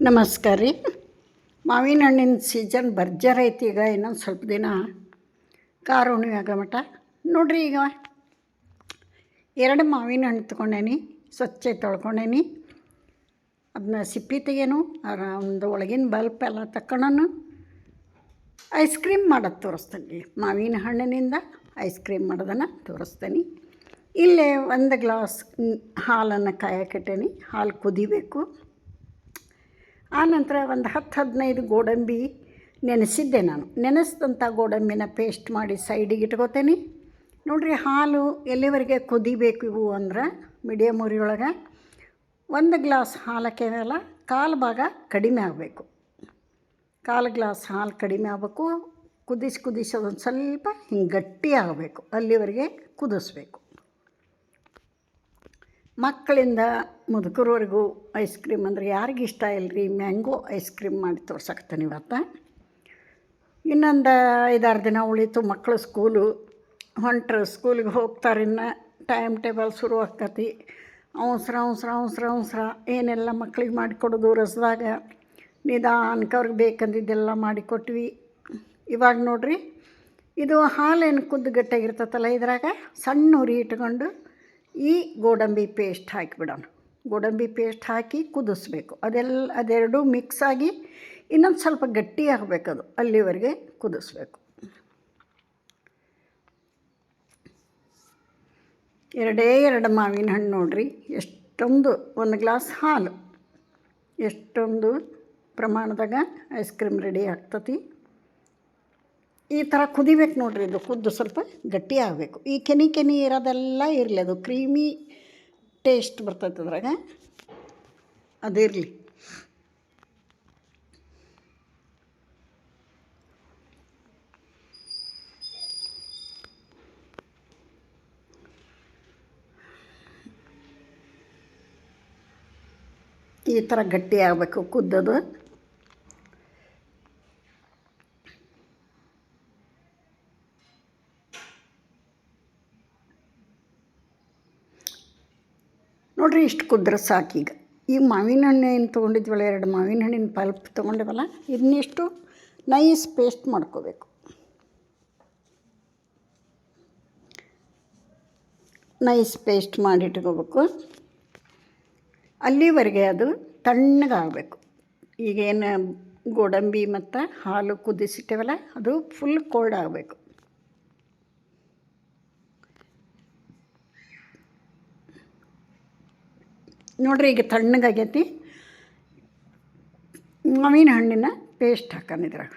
ನಮಸ್ಕಾರ ರೀ. ಮಾವಿನ ಹಣ್ಣಿನ ಸೀಸನ್ ಭರ್ಜರಿ ಐತಿ. ಈಗ ಇನ್ನೊಂದು ಸ್ವಲ್ಪ ದಿನ ಖಾರ ಹುಣ್ಣಿಮೆ ಆಗೋ ಮಟ್ಟ ನೋಡ್ರಿ. ಈಗ 2 ಮಾವಿನ ಹಣ್ಣು ತೊಗೊಂಡೇನಿ, ಸ್ವಚ್ಛ ತೊಳ್ಕೊಂಡೇನಿ. ಅದನ್ನ ಸಿಪ್ಪಿ ತೆಗೇನು, ಒಂದು ಒಳಗಿನ ಬಲ್ಪ್ ಎಲ್ಲ ತಕ್ಕೊಂಡು ಐಸ್ ಕ್ರೀಮ್ ಮಾಡೋದು ತೋರಿಸ್ತೀನಿ. ಮಾವಿನ ಹಣ್ಣಿನಿಂದ ಐಸ್ ಕ್ರೀಮ್ ಮಾಡೋದನ್ನು ತೋರಿಸ್ತೀನಿ. ಇಲ್ಲೇ 1 ಗ್ಲಾಸ್ ಹಾಲನ್ನು ಕಾಯಕ್ಕಿಟ್ಟೇನಿ. ಹಾಲು ಕುದಿಬೇಕು. ಆನಂತರ ಒಂದು 10-15 ಗೋಡಂಬಿ ನೆನೆಸಿದ್ದೆ. ನಾನು ನೆನೆಸಿದಂಥ ಗೋಡಂಬಿನ ಪೇಸ್ಟ್ ಮಾಡಿ ಸೈಡಿಗೆ ಇಟ್ಕೋತೇನೆ. ನೋಡಿರಿ, ಹಾಲು ಎಲ್ಲಿವರೆಗೆ ಕುದಿಬೇಕು ಇವು ಅಂದ್ರೆ ಮೀಡಿಯಮ್ ಉರಿಯೊಳಗೆ 1 ಗ್ಲಾಸ್ ಹಾಲಕ್ಕೆ ಮೇಲೆ 1/4 ಭಾಗ ಕಡಿಮೆ ಆಗಬೇಕು. 1/4 ಗ್ಲಾಸ್ ಹಾಲು ಕಡಿಮೆ ಆಗಬೇಕು. ಕುದಿಸಿ ಅದೊಂದು ಸ್ವಲ್ಪ ಹಿಂಗೆ ಗಟ್ಟಿ ಆಗಬೇಕು. ಅಲ್ಲಿವರೆಗೆ ಕುದಿಸ್ಬೇಕು. ಮಕ್ಕಳಿಂದ ಮುದುಕರವರೆಗೂ ಐಸ್ ಕ್ರೀಮ್ ಅಂದರೆ ಯಾರಿಗೆ ಇಷ್ಟ ಇಲ್ಲರಿ. ಮ್ಯಾಂಗೋ ಐಸ್ ಕ್ರೀಮ್ ಮಾಡಿ ತೋರ್ಸಕ್ತೀನಿ ಇವತ್ತು. ಇನ್ನೊಂದು 5-6 ದಿನ ಉಳಿತು. ಮಕ್ಕಳು ಸ್ಕೂಲಿಗೆ ಹೋಗ್ತಾರೆ. ಇನ್ನು ಟೈಮ್ ಟೇಬಲ್ ಶುರು ಆಕ್ಕತಿ. ಅವಸರ ಏನೆಲ್ಲ ಮಕ್ಕಳಿಗೆ ಮಾಡಿಕೊಡೋದು. ರಸದಾಗ ನಿಧಾನಕ್ಕೆ ಅವ್ರಿಗೆ ಬೇಕಂದಿದ್ದೆಲ್ಲ ಮಾಡಿಕೊಟ್ವಿ. ಇವಾಗ ನೋಡಿರಿ, ಇದು ಹಾಲೇನು ಕುದ್ದು ಗಟ್ಟಿಯಾಗಿರ್ತೈತಲ್ಲ, ಇದ್ರಾಗ ಸಣ್ಣ ಉರಿ ಇಟ್ಕೊಂಡು ಈ ಗೋಡಂಬಿ ಪೇಸ್ಟ್ ಹಾಕಿಬಿಡೋಣ. ಗೋಡಂಬಿ ಪೇಸ್ಟ್ ಹಾಕಿ ಕುದಿಸ್ಬೇಕು. ಅದೆರಡೂ ಮಿಕ್ಸ್ ಆಗಿ ಇನ್ನೊಂದು ಸ್ವಲ್ಪ ಗಟ್ಟಿ ಆಗಬೇಕದು. ಅಲ್ಲಿವರೆಗೆ ಕುದಿಸ್ಬೇಕು. 2 ಮಾವಿನ ಹಣ್ಣು ನೋಡಿರಿ, ಎಷ್ಟೊಂದು 1 ಗ್ಲಾಸ್ ಹಾಲು, ಎಷ್ಟೊಂದು ಪ್ರಮಾಣದಾಗ ಐಸ್ ಕ್ರೀಮ್ ರೆಡಿ ಆಗ್ತತಿ. ಈ ಥರ ಕುದಿಬೇಕು ನೋಡಿರಿ. ಇದು ಕುದ್ದು ಸ್ವಲ್ಪ ಗಟ್ಟಿ ಆಗಬೇಕು. ಈ ಕೆನಿ ಇರೋದೆಲ್ಲ ಇರಲಿ, ಅದು ಕ್ರೀಮಿ ಟೇಸ್ಟ್ ಬರ್ತೈತೆ ಅದ್ರಾಗ, ಅದಿರಲಿ. ಈ ಥರ ಗಟ್ಟಿ ಆಗಬೇಕು ಕುದ್ದದು. ನೋಡಿರಿ, ಇಷ್ಟು ಕುದ್ರೆ ಸಾಕೀಗ. ಈಗ ಮಾವಿನ ಹಣ್ಣು ಏನು ತೊಗೊಂಡಿದ್ವಲ್ಲ, 2 ಮಾವಿನ ಹಣ್ಣಿನ ಪಲ್ಪ್ ತೊಗೊಂಡಿವಲ್ಲ, ಇದನ್ನಿಷ್ಟು ನೈಸ್ ಪೇಸ್ಟ್ ಮಾಡ್ಕೋಬೇಕು. ನೈಸ್ ಪೇಸ್ಟ್ ಮಾಡಿಟ್ಕೋಬೇಕು. ಅಲ್ಲಿವರೆಗೆ ಅದು ತಣ್ಣಗಾಗಬೇಕು. ಈಗೇನು ಗೋಡಂಬಿ ಮತ್ತು ಹಾಲು ಕುದಿಸಿಟ್ಟೇವಲ್ಲ, ಅದು ಫುಲ್ ಕೋಲ್ಡ್ ಆಗಬೇಕು. ನೋಡಿರಿ, ಈಗ ತಣ್ಣಗಾಗೈತಿ. ಮಾವಿನ ಹಣ್ಣಿನ ಪೇಸ್ಟ್ ಹಾಕೊಂಡಿದ್ರಾಗ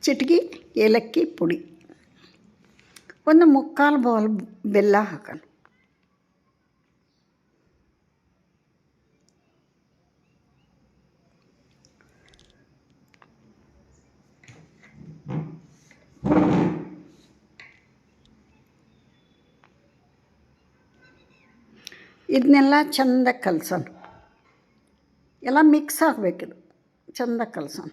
ಚಿಟಿಕೆ ಏಲಕ್ಕಿ ಪುಡಿ, 1/4 ಬೌಲ್ ಬೆಲ್ಲ ಹಾಕೋಣ. ಇದನ್ನೆಲ್ಲ ಚೆಂದ ಕಲಸೋಣ. ಎಲ್ಲ ಮಿಕ್ಸ್ ಆಗಬೇಕಿದು, ಚೆಂದ ಕಲಸೋಣ.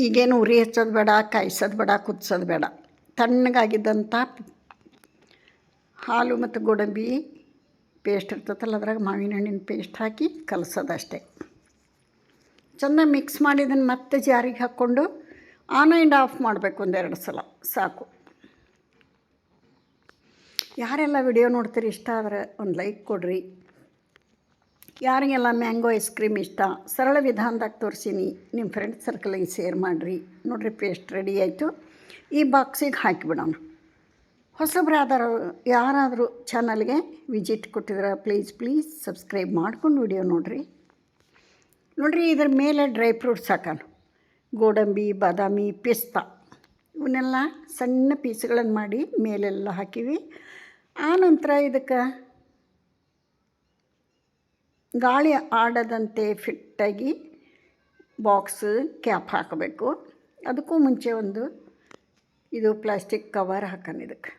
ಈಗೇನು ಉರಿ ಹಚ್ಚೋದು ಬೇಡ, ಕಾಯಿಸೋದು ಬೇಡ, ಕುದಿಸೋದು ಬೇಡ. ತಣ್ಣಗಾಗಿದ್ದಂಥ ಹಾಲು ಮತ್ತು ಗೋಡಂಬಿ ಪೇಸ್ಟ್ ಇರ್ತೈತಲ್ಲ, ಅದ್ರಾಗ ಮಾವಿನ ಹಣ್ಣಿನ ಪೇಸ್ಟ್ ಹಾಕಿ ಕಲಸೋದಷ್ಟೇ. ಚೆನ್ನಾಗಿ ಮಿಕ್ಸ್ ಮಾಡಿ ಇದನ್ನು ಮತ್ತೆ ಜಾರಿಗೆ ಹಾಕ್ಕೊಂಡು ಆನ್ ಆ್ಯಂಡ್ ಆಫ್ ಮಾಡಬೇಕು 1-2 ಸಲ ಸಾಕು. ಯಾರೆಲ್ಲ ವಿಡಿಯೋ ನೋಡ್ತೀರಿ, ಇಷ್ಟ ಆದರೆ ಒಂದು ಲೈಕ್ ಕೊಡಿರಿ. ಯಾರಿಗೆಲ್ಲ ಮ್ಯಾಂಗೋ ಐಸ್ ಕ್ರೀಮ್ ಇಷ್ಟ, ಸರಳ ವಿಧಾನದಾಗ ತೋರಿಸೀನಿ, ನಿಮ್ಮ ಫ್ರೆಂಡ್ ಸರ್ಕಲಿಗೆ ಶೇರ್ ಮಾಡಿರಿ. ನೋಡಿರಿ, ಪೇಸ್ಟ್ ರೆಡಿ ಆಯಿತು. ಈ ಬಾಕ್ಸಿಗೆ ಹಾಕಿಬಿಡೋಣ. ಹೊಸಬ್ರಾದರೂ ಯಾರಾದರೂ ಚಾನಲ್ಗೆ ವಿಸಿಟ್ ಕೊಟ್ಟಿದ್ರೆ ಪ್ಲೀಸ್ ಸಬ್ಸ್ಕ್ರೈಬ್ ಮಾಡ್ಕೊಂಡು ವಿಡಿಯೋ ನೋಡಿರಿ. ಇದ್ರ ಮೇಲೆ ಡ್ರೈ ಫ್ರೂಟ್ಸ್ ಹಾಕೋಣ. ಗೋಡಂಬಿ, ಬಾದಾಮಿ, ಪಿಸ್ತಾ ಇವನ್ನೆಲ್ಲ ಸಣ್ಣ ಪೀಸ್ಗಳನ್ನು ಮಾಡಿ ಮೇಲೆಲ್ಲ ಹಾಕಿವಿ. ಆನಂತರ ಇದಕ್ಕೆ ಗಾಳಿ ಆಡದಂತೆ ಫಿಟ್ಟಾಗಿ ಬಾಕ್ಸ್ ಕ್ಯಾಪ್ ಹಾಕಬೇಕು. ಅದಕ್ಕೂ ಮುಂಚೆ ಒಂದು ಇದು ಪ್ಲಾಸ್ಟಿಕ್ ಕವರ್ ಹಾಕೋಣ ಇದಕ್ಕೆ.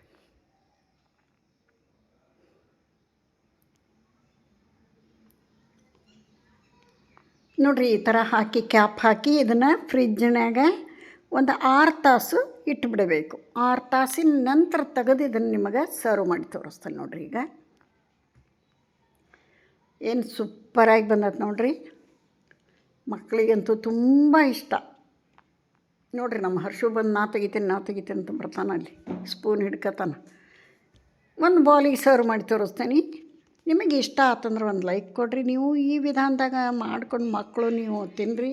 ನೋಡಿರಿ, ಈ ಥರ ಹಾಕಿ ಕ್ಯಾಪ್ ಹಾಕಿ ಇದನ್ನು ಫ್ರಿಜ್ನಾಗ ಒಂದು 6 ತಾಸು ಇಟ್ಟುಬಿಡಬೇಕು. 6 ತಾಸಿನ ನಂತರ ತೆಗೆದು ಇದನ್ನು ನಿಮಗೆ ಸರ್ವ್ ಮಾಡಿ ತೋರಿಸ್ತಾನೆ ನೋಡಿರಿ. ಈಗ ಏನು ಸೂಪರಾಗಿ ಬಂದತ್ತೆ ನೋಡಿರಿ, ಮಕ್ಕಳಿಗಂತೂ ತುಂಬ ಇಷ್ಟ. ನೋಡಿರಿ, ನಮ್ಮ ಹರ್ಷು ಬಂದು ನಾ ತೆಗಿತೀನಿ ಅಂತ ಬರ್ತಾನೆ, ಅಲ್ಲಿ ಸ್ಪೂನ್ ಹಿಡ್ಕತಾನೆ. ಒಂದು ಬೌಲಿಗೆ ಸರ್ವ್ ಮಾಡಿ ತೋರಿಸ್ತೀನಿ. ನಿಮಗೆ ಇಷ್ಟ ಆತಂದ್ರೆ ಒಂದು ಲೈಕ್ ಕೊಡಿರಿ. ನೀವು ಈ ವಿಧಾನದಾಗ ಮಾಡ್ಕೊಂಡು ಮಕ್ಕಳು ನೀವು ತಿನ್ನಿರಿ.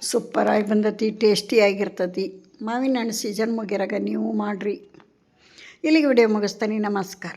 ಸೂಪರಾಗಿ ಬಂದತಿ, ಟೇಸ್ಟಿಯಾಗಿರ್ತತಿ. ಮಾವಿನ ಹಣ್ಣು ಸೀಸನ್ ಮುಗಿರಾಗ ನೀವು ಮಾಡಿರಿ. ಇಲ್ಲಿಗೆ ವಿಡಿಯೋ ಮುಗಿಸ್ತೀನಿ. ನಮಸ್ಕಾರ.